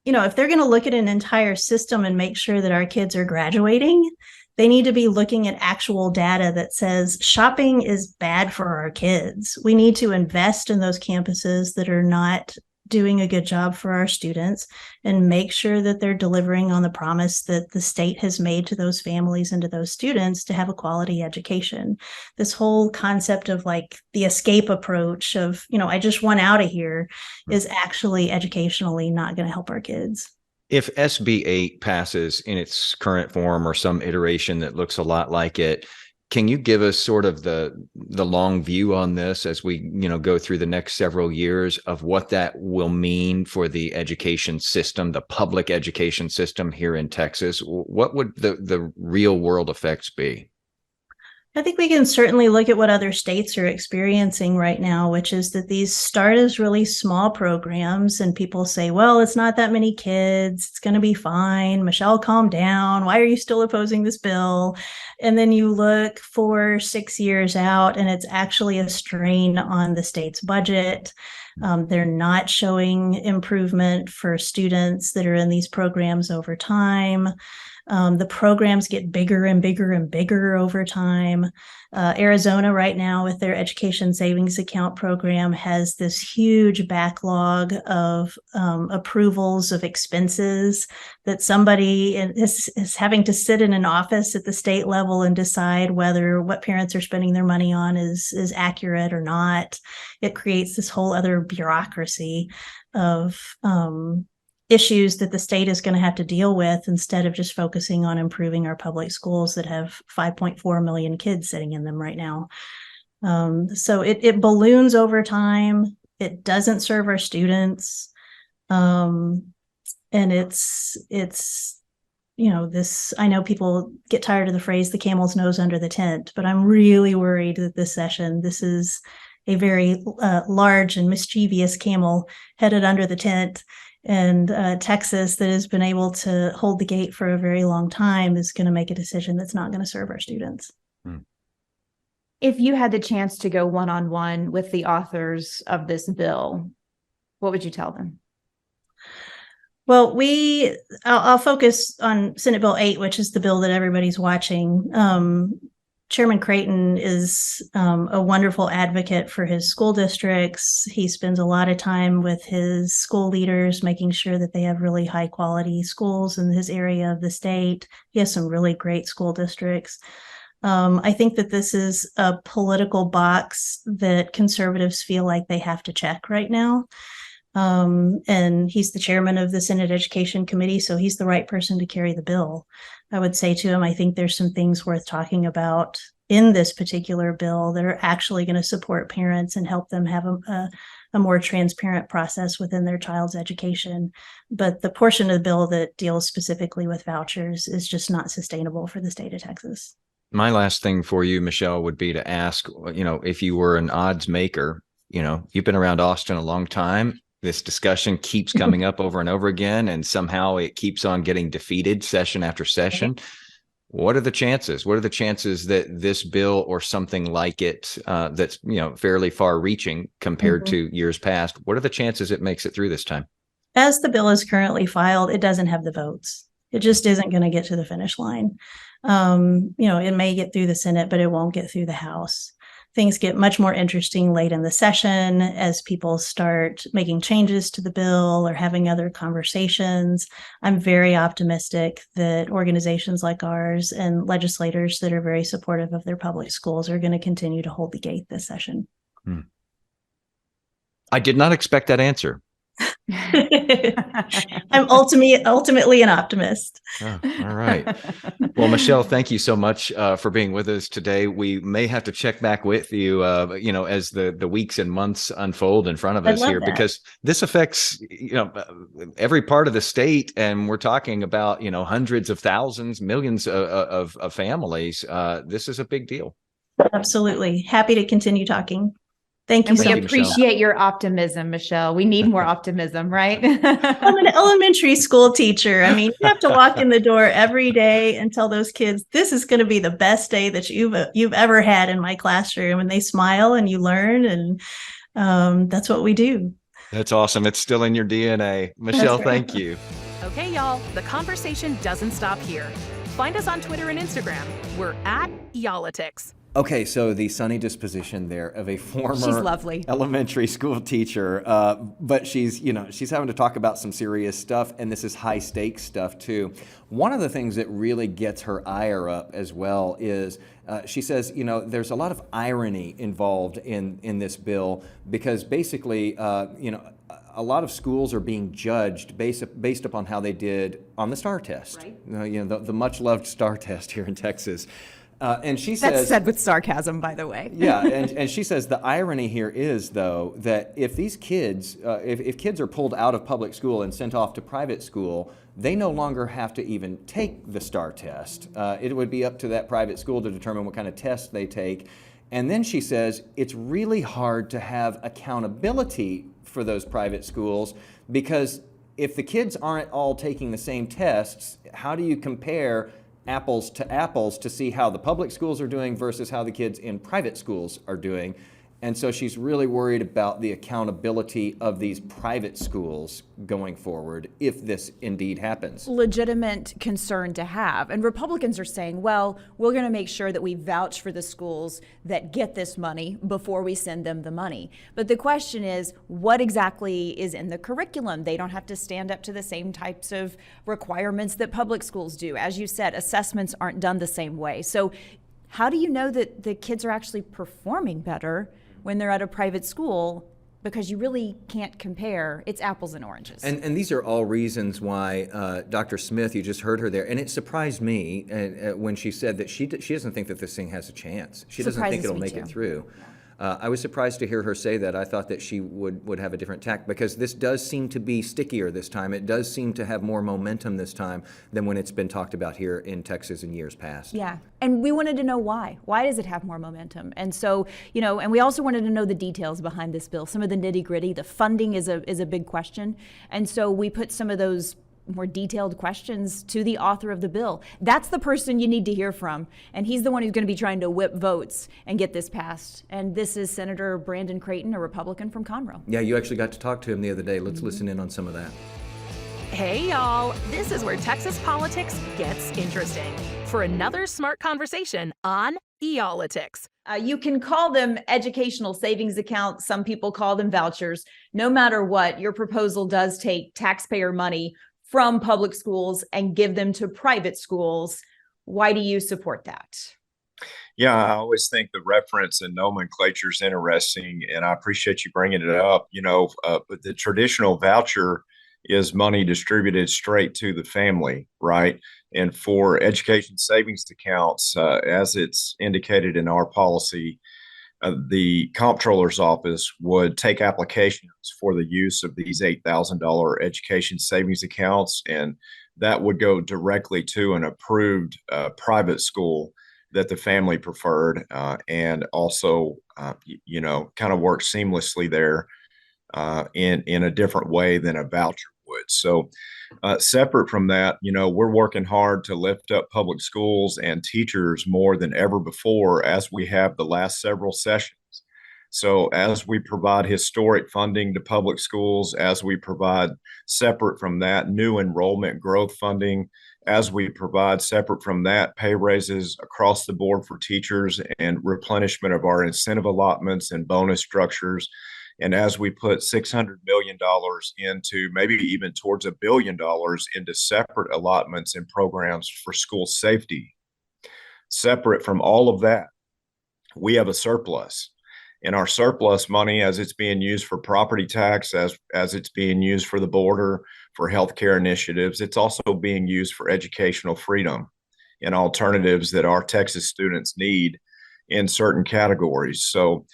if they're going to look at an entire system and make sure that our kids are graduating, they need to be looking at actual data that says shopping is bad for our kids. We need to invest in those campuses that are not doing a good job for our students and make sure that they're delivering on the promise that the state has made to those families and to those students to have a quality education. This whole concept of like the escape approach of, I just want out of here is actually educationally not going to help our kids. If SB 8 passes in its current form or some iteration that looks a lot like it, can you give us sort of the long view on this as we go through the next several years of what that will mean for the education system, the public education system here in Texas? What would the real world effects be? I think we can certainly look at what other states are experiencing right now, which is that these start as really small programs, and people say, well, it's not that many kids. It's going to be fine. Michelle, calm down. Why are you still opposing this bill? And then you look for 6 years out, and it's actually a strain on the state's budget. They're not showing improvement for students that are in these programs over time. The programs get bigger and bigger and bigger over time. Arizona right now with their education savings account program has this huge backlog of approvals of expenses that somebody is having to sit in an office at the state level and decide whether what parents are spending their money on is accurate or not. It creates this whole other bureaucracy of issues that the state is going to have to deal with instead of just focusing on improving our public schools that have 5.4 million kids sitting in them right now. So it balloons over time. It doesn't serve our students. And it's, this, I know people get tired of the phrase, the camel's nose under the tent, but I'm really worried that this session, this is a very large and mischievous camel headed under the tent. And Texas, that has been able to hold the gate for a very long time, is going to make a decision that's not going to serve our students. If you had the chance to go one-on-one with the authors of this bill, what would you tell them? Well, I'll focus on Senate Bill 8, which is the bill that everybody's watching. Chairman Creighton is a wonderful advocate for his school districts. He spends a lot of time with his school leaders, making sure that they have really high quality schools in his area of the state. He has some really great school districts. I think that this is a political box that conservatives feel like they have to check right now. And he's the chairman of the Senate Education Committee, so he's the right person to carry the bill. I would say to him, I think there's some things worth talking about in this particular bill that are actually going to support parents and help them have a more transparent process within their child's education. But the portion of the bill that deals specifically with vouchers is just not sustainable for the state of Texas. My last thing for you, Michelle, would be to ask, if you were an odds maker, you've been around Austin a long time. This discussion keeps coming up over and over again, and somehow it keeps on getting defeated session after session. What are the chances? What are the chances that this bill or something like it that's, fairly far reaching compared to years past, what are the chances it makes it through this time? As the bill is currently filed, it doesn't have the votes. It just isn't going to get to the finish line. It may get through the Senate, but it won't get through the House. Things get much more interesting late in the session as people start making changes to the bill or having other conversations. I'm very optimistic that organizations like ours and legislators that are very supportive of their public schools are going to continue to hold the gate this session. I did not expect that answer. I'm ultimately an optimist. Oh, all right. Well, Michelle, thank you so much for being with us today. We may have to check back with you, as the weeks and months unfold in front of us here, because this affects, every part of the state. And we're talking about, hundreds of thousands, millions of families. This is a big deal. Absolutely. Happy to continue talking. Thank you. And so we much. appreciate your optimism, Michelle. We need more optimism, right? I'm an elementary school teacher. I mean, you have to walk in the door every day and tell those kids, this is going to be the best day that you've ever had in my classroom. And they smile and you learn. And that's what we do. That's awesome. It's still in your DNA. Michelle, right. Thank you. Okay, y'all, the conversation doesn't stop here. Find us on Twitter and Instagram. We're at yall-itics. Okay, so the sunny disposition there of a former She's lovely. elementary school teacher, but she's having to talk about some serious stuff, and this is high stakes stuff too. One of the things that really gets her ire up as well is she says, there's a lot of irony involved in this bill because basically, a lot of schools are being judged based upon how they did on the STAR test. Right. The much loved STAR test here in Texas. And she That's says, said with sarcasm, by the way. yeah, and she says the irony here is, though, that if these kids, if kids are pulled out of public school and sent off to private school, they no longer have to even take the STAR test. It would be up to that private school to determine what kind of test they take. And then she says it's really hard to have accountability for those private schools, because if the kids aren't all taking the same tests, how do you compare apples to apples to see how the public schools are doing versus how the kids in private schools are doing? And so she's really worried about the accountability of these private schools going forward if this indeed happens. Legitimate concern to have. And Republicans are saying, well, we're going to make sure that we vouch for the schools that get this money before we send them the money. But the question is, what exactly is in the curriculum? They don't have to stand up to the same types of requirements that public schools do. As you said, assessments aren't done the same way. So how do you know that the kids are actually performing better when they're at a private school? Because you really can't compare. It's apples and oranges. And these are all reasons why Dr. Smith, you just heard her there, and it surprised me when she said that she doesn't think that this thing has a chance. She doesn't think it'll make it through. I was surprised to hear her say that. I thought that she would have a different tack, because this does seem to be stickier this time. It does seem to have more momentum this time than when it's been talked about here in Texas in years past. Yeah, and we wanted to know why. Why does it have more momentum? And so, and we also wanted to know the details behind this bill, some of the nitty gritty. The funding is a big question. And so we put some of those more detailed questions to the author of the bill. That's the person you need to hear from. And he's the one who's going to be trying to whip votes and get this passed. And this is Senator Brandon Creighton, a Republican from Conroe. Yeah, you actually got to talk to him the other day. Let's listen in on some of that. Hey, y'all. This is where Texas politics gets interesting. For another smart conversation on yall-itics. You can call them educational savings accounts. Some people call them vouchers. No matter what, your proposal does take taxpayer money from public schools and give them to private schools. Why do you support that? Yeah, I always think the reference and nomenclature is interesting, and I appreciate you bringing it up. But the traditional voucher is money distributed straight to the family, right? And for education savings accounts, as it's indicated in our policy, the comptroller's office would take applications for the use of these $8,000 education savings accounts, and that would go directly to an approved private school that the family preferred, and also, kind of work seamlessly there in a different way than a voucher would. So separate from that, we're working hard to lift up public schools and teachers more than ever before, as we have the last several sessions. So as we provide historic funding to public schools, as we provide separate from that new enrollment growth funding, as we provide separate from that pay raises across the board for teachers and replenishment of our incentive allotments and bonus structures, and as we put $600 million into, maybe even towards $1 billion into separate allotments and programs for school safety, separate from all of that, we have a surplus. And our surplus money, as it's being used for property tax, as it's being used for the border, for healthcare initiatives, it's also being used for educational freedom and alternatives that our Texas students need in certain categories. So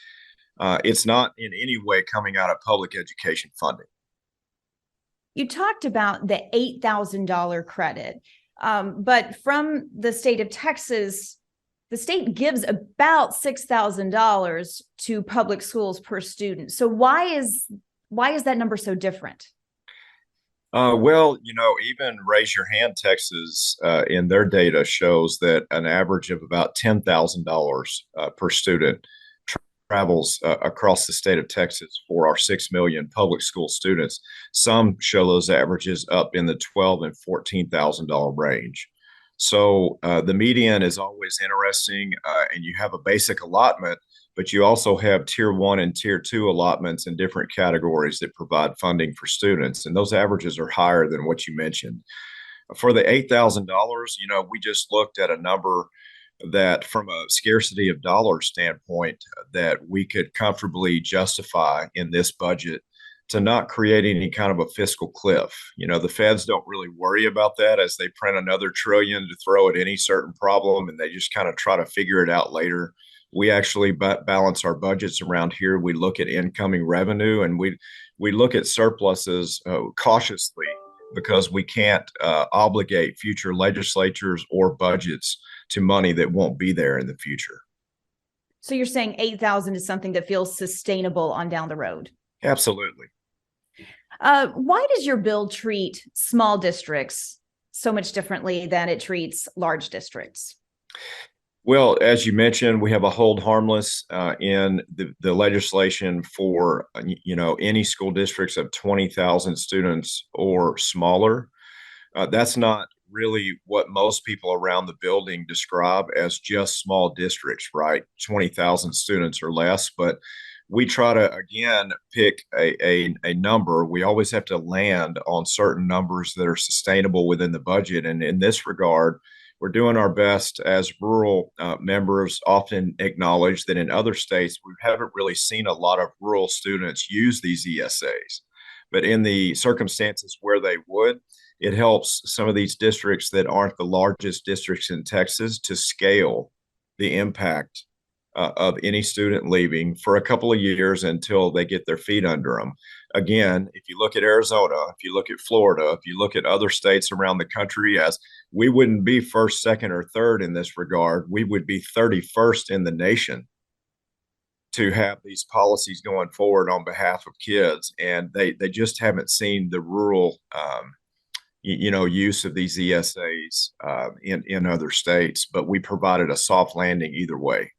it's not in any way coming out of public education funding. You talked about the $8,000 credit, but from the state of Texas, the state gives about $6,000 to public schools per student. So why is that number so different? Well, even Raise Your Hand Texas in their data shows that an average of about $10,000 per student travels across the state of Texas for our 6 million public school students. Some show those averages up in the $12,000 and $14,000 range. So the median is always interesting, and you have a basic allotment, but you also have tier 1 and tier 2 allotments in different categories that provide funding for students. And those averages are higher than what you mentioned. For the $8,000, we just looked at a number that from a scarcity of dollars standpoint that we could comfortably justify in this budget to not create any kind of a fiscal cliff. You know, the feds don't really worry about that as they print another trillion to throw at any certain problem, and they just kind of try to figure it out later. We actually balance our budgets around here. We look at incoming revenue, and we look at surpluses cautiously, because we can't obligate future legislatures or budgets to money that won't be there in the future. So you're saying 8,000 is something that feels sustainable on down the road? Absolutely. Why does your bill treat small districts so much differently than it treats large districts? Well, as you mentioned, we have a hold harmless in the legislation for, any school districts of 20,000 students or smaller. That's not really what most people around the building describe as just small districts, right? 20,000 students or less. But we try to, again, pick a number. We always have to land on certain numbers that are sustainable within the budget. And in this regard, we're doing our best. As rural members often acknowledge that in other states, we haven't really seen a lot of rural students use these ESAs. But in the circumstances where they would, it helps some of these districts that aren't the largest districts in Texas to scale the impact of any student leaving for a couple of years until they get their feet under them. Again, if you look at Arizona, if you look at Florida, if you look at other states around the country, as we wouldn't be first, second, or third in this regard, we would be 31st in the nation to have these policies going forward on behalf of kids. And they just haven't seen the rural use of these ESAs in other states, but we provided a soft landing either way.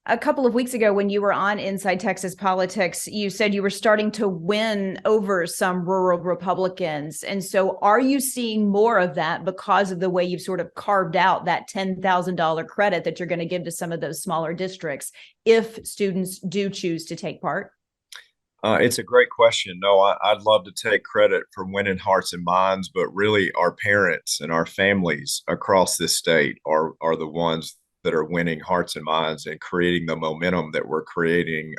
A couple of weeks ago, when you were on Inside Texas Politics, you said you were starting to win over some rural Republicans. And so are you seeing more of that because of the way you've sort of carved out that $10,000 credit that you're going to give to some of those smaller districts if students do choose to take part? It's a great question. No, I'd love to take credit for winning hearts and minds, but really our parents and our families across this state are the ones that are winning hearts and minds and creating the momentum that we're creating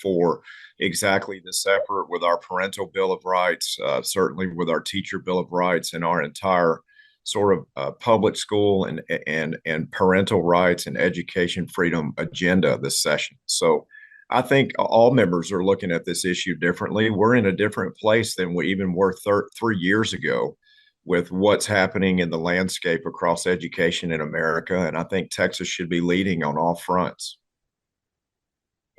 for exactly this effort with our parental Bill of Rights, certainly with our teacher Bill of Rights, and our entire sort of public school and parental rights and education freedom agenda this session. So I think all members are looking at this issue differently. We're in a different place than we even were 3 years ago with what's happening in the landscape across education in America. And I think Texas should be leading on all fronts.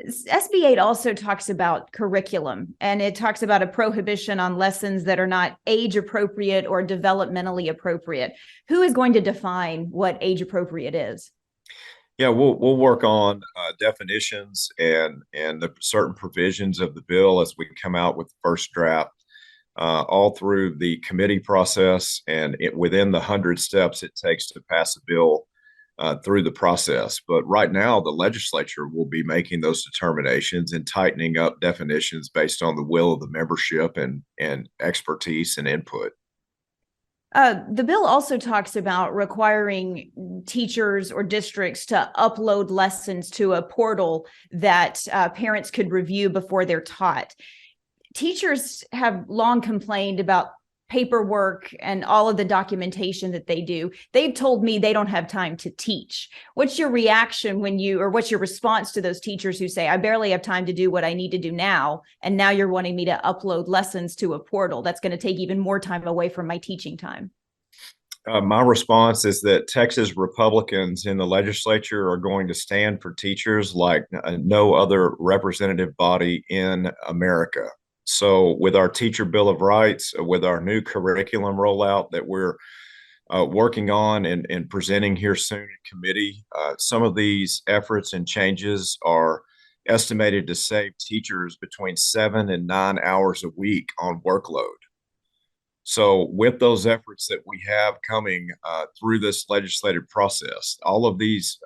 SB 8 also talks about curriculum, and it talks about a prohibition on lessons that are not age appropriate or developmentally appropriate. Who is going to define what age appropriate is? Yeah, we'll work on definitions and the certain provisions of the bill as we come out with the first draft. All through the committee process and within the 100 steps it takes to pass a bill through the process. But right now, the legislature will be making those determinations and tightening up definitions based on the will of the membership and expertise and input. The bill also talks about requiring teachers or districts to upload lessons to a portal that parents could review before they're taught. Teachers have long complained about paperwork and all of the documentation that they do. They've told me they don't have time to teach. What's your reaction what's your response to those teachers who say, I barely have time to do what I need to do now, and now you're wanting me to upload lessons to a portal? That's going to take even more time away from my teaching time. My response is that Texas Republicans in the legislature are going to stand for teachers like no other representative body in America. So with our teacher Bill of Rights, with our new curriculum rollout that we're working on and presenting here soon in committee, some of these efforts and changes are estimated to save teachers between 7 and 9 hours a week on workload. So with those efforts that we have coming through this legislative process, all of these,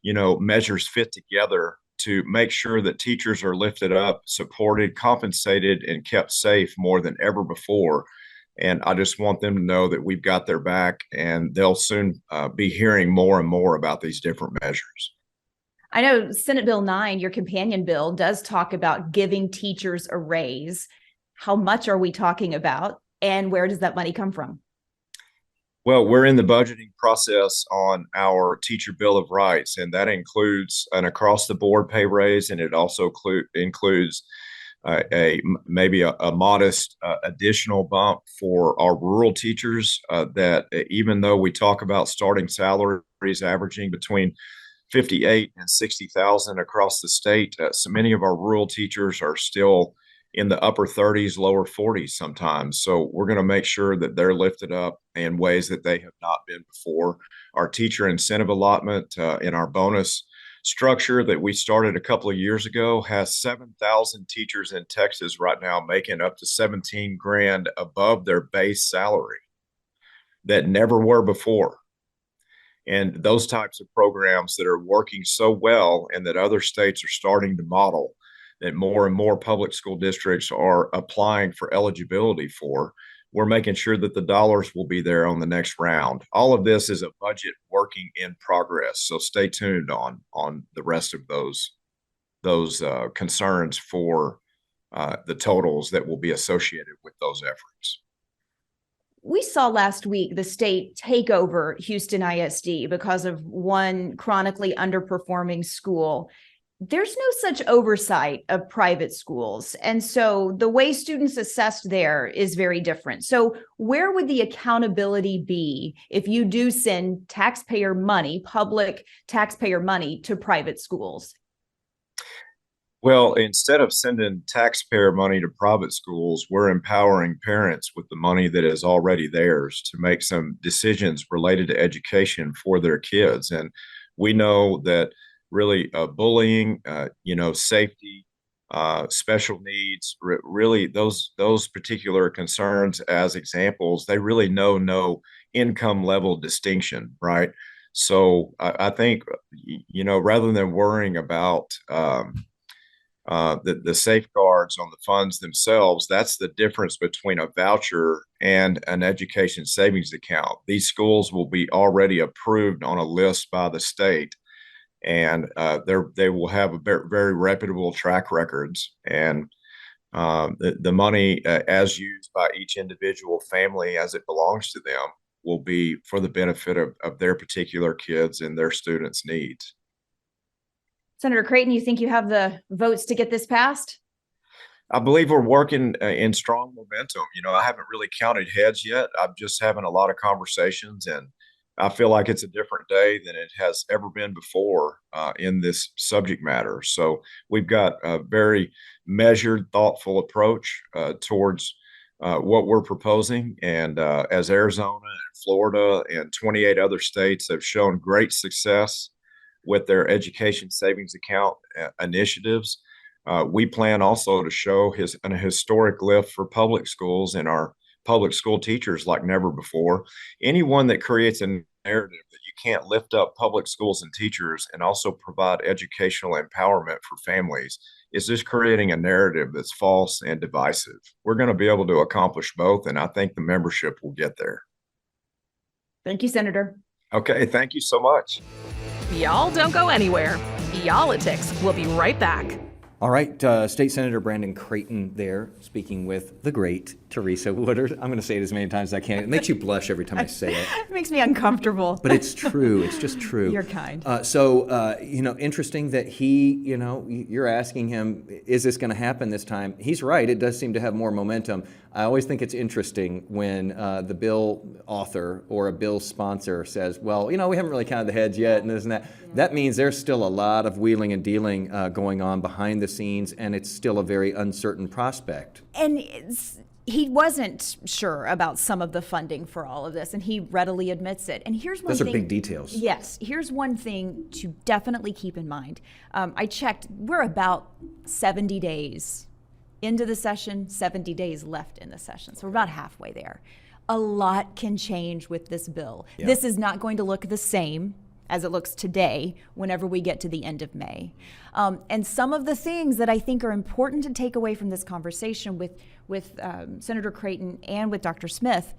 measures fit together to make sure that teachers are lifted up, supported, compensated, and kept safe more than ever before. And I just want them to know that we've got their back, and they'll soon be hearing more and more about these different measures. I know Senate Bill 9, your companion bill, does talk about giving teachers a raise. How much are we talking about, and where does that money come from? Well, we're in the budgeting process on our teacher bill of rights, and that includes an across the board pay raise, and it also includes maybe a modest additional bump for our rural teachers. That even though we talk about starting salaries averaging between 58 and 60,000 across the state, so many of our rural teachers are still in the upper 30s, lower 40s sometimes. So we're going to make sure that they're lifted up in ways that they have not been before. Our teacher incentive allotment in our bonus structure that we started a couple of years ago has 7,000 teachers in Texas right now making up to 17 grand above their base salary that never were before. And those types of programs that are working so well and that other states are starting to model, that more and more public school districts are applying for eligibility for, we're making sure that the dollars will be there on the next round. All of this is a budget working in progress. So stay tuned on the rest of those concerns for the totals that will be associated with those efforts. We saw last week the state take over Houston ISD because of one chronically underperforming school. There's no such oversight of private schools. And so the way students assessed there is very different. So where would the accountability be if you do send taxpayer money, public taxpayer money, to private schools? Well, instead of sending taxpayer money to private schools, we're empowering parents with the money that is already theirs to make some decisions related to education for their kids. And we know that really bullying, safety, special needs, really those particular concerns as examples, they really know no income level distinction, right? So I think, rather than worrying about the safeguards on the funds themselves, that's the difference between a voucher and an education savings account. These schools will be already approved on a list by the state, and they will have a very, very reputable track records. And the money, as used by each individual family as it belongs to them, will be for the benefit of their particular kids and their students' needs. Senator Creighton, you think you have the votes to get this passed? I believe we're working in strong momentum. I haven't really counted heads yet. I'm just having a lot of conversations, and I feel like it's a different day than it has ever been before in this subject matter. So we've got a very measured, thoughtful approach towards what we're proposing. And as Arizona and Florida and 28 other states have shown great success with their education savings account initiatives, we plan also to show an historic lift for public schools and our public school teachers like never before. Anyone that creates a narrative that you can't lift up public schools and teachers and also provide educational empowerment for families is just creating a narrative that's false and divisive. We're going to be able to accomplish both, and I think the membership will get there. Thank you, Senator. Okay, thank you so much. Y'all don't go anywhere. Yall-itics will be right back. All right, State Senator Brandon Creighton there, speaking with the great Teresa Woodard. I'm going to say it as many times as I can. It makes you blush every time I say it. It makes me uncomfortable. But it's true. It's just true. You're kind. Interesting that he, you're asking him, is this going to happen this time? He's right. It does seem to have more momentum. I always think it's interesting when the bill author or a bill sponsor says, well, we haven't really counted the heads yet and this and that. Yeah. That means there's still a lot of wheeling and dealing going on behind the scenes, and it's still a very uncertain prospect. And he wasn't sure about some of the funding for all of this, and he readily admits it. And here's one thing. Those are big details. Yes. Here's one thing to definitely keep in mind. I checked. We're about 70 days into the session, 70 days left in the session. So we're about halfway there. A lot can change with this bill. Yeah. This is not going to look the same as it looks today whenever we get to the end of May. And some of the things that I think are important to take away from this conversation with Senator Creighton and with Dr. Smith,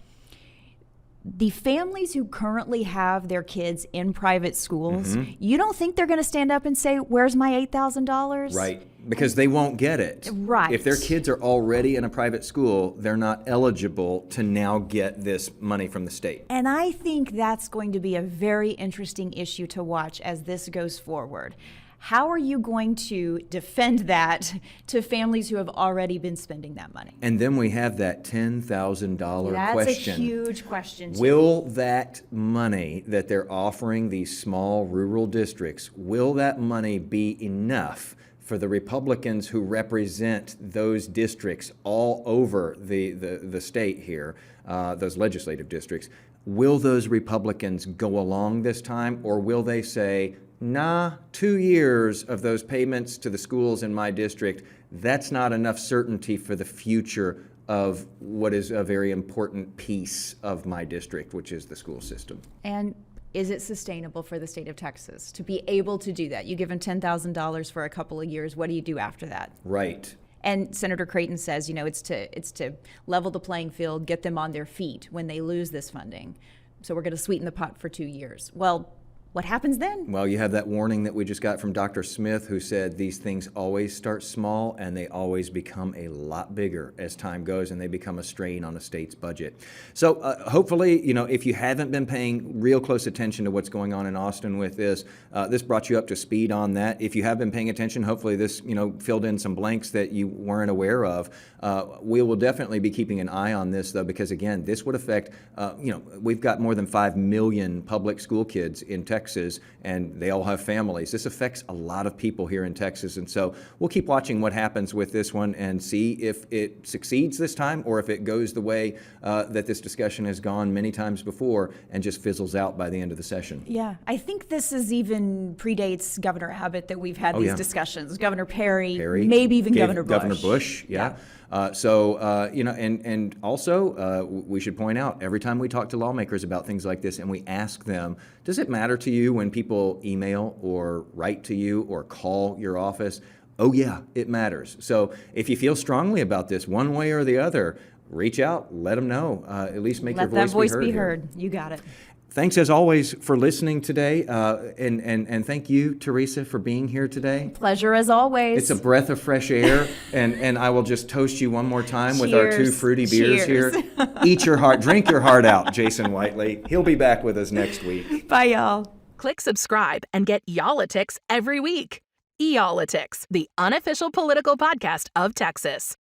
the families who currently have their kids in private schools, Mm-hmm. you don't think they're going to stand up and say, "Where's my $8,000?" Right, because they won't get it. Right. If their kids are already in a private school, they're not eligible to now get this money from the state. And I think that's going to be a very interesting issue to watch as this goes forward. How are you going to defend that to families who have already been spending that money? And then we have that $10,000 That's question. a huge question, too. Will that money that they're offering these small rural districts, will that money be enough for the Republicans who represent those districts all over the state here, those legislative districts? Will those Republicans go along this time, or will they say, nah, 2 years of those payments to the schools in my district, that's not enough certainty for the future of what is a very important piece of my district, which is the school system. And is it sustainable for the state of Texas to be able to do that? You give them $10,000 for a couple of years. What do you do after that? Right. And Senator Creighton says, it's to level the playing field, get them on their feet when they lose this funding. So we're going to sweeten the pot for 2 years. Well, what happens then? Well, you have that warning that we just got from Dr. Smith, who said these things always start small and they always become a lot bigger as time goes, and they become a strain on a state's budget. So hopefully, if you haven't been paying real close attention to what's going on in Austin with this, this brought you up to speed on that. If you have been paying attention, hopefully this, filled in some blanks that you weren't aware of. We will definitely be keeping an eye on this, though, because again, this would affect, we've got more than 5 million public school kids in Texas, and they all have families. This affects a lot of people here in Texas, and so we'll keep watching what happens with this one and see if it succeeds this time or if it goes the way that this discussion has gone many times before and just fizzles out by the end of the session. Yeah, I think this is even predates Governor Abbott that we've had these yeah. discussions. Governor Perry, maybe even Governor Bush. Governor Bush, yeah. And also we should point out, every time we talk to lawmakers about things like this and we ask them, does it matter to you when people email or write to you or call your office? Oh yeah, it matters. So if you feel strongly about this one way or the other, reach out, let them know, at least make Let your that voice be here. heard. You got it. Thanks as always for listening today, and thank you, Teresa, for being here today. Pleasure as always. It's a breath of fresh air, and I will just toast you one more time with our 2 Cheers. fruity beers Cheers. here. Eat your heart, drink your heart out, Jason Whiteley. He'll be back with us next week. Bye, y'all. Click subscribe and get yall-itics every week. Yall-itics, the unofficial political podcast of Texas.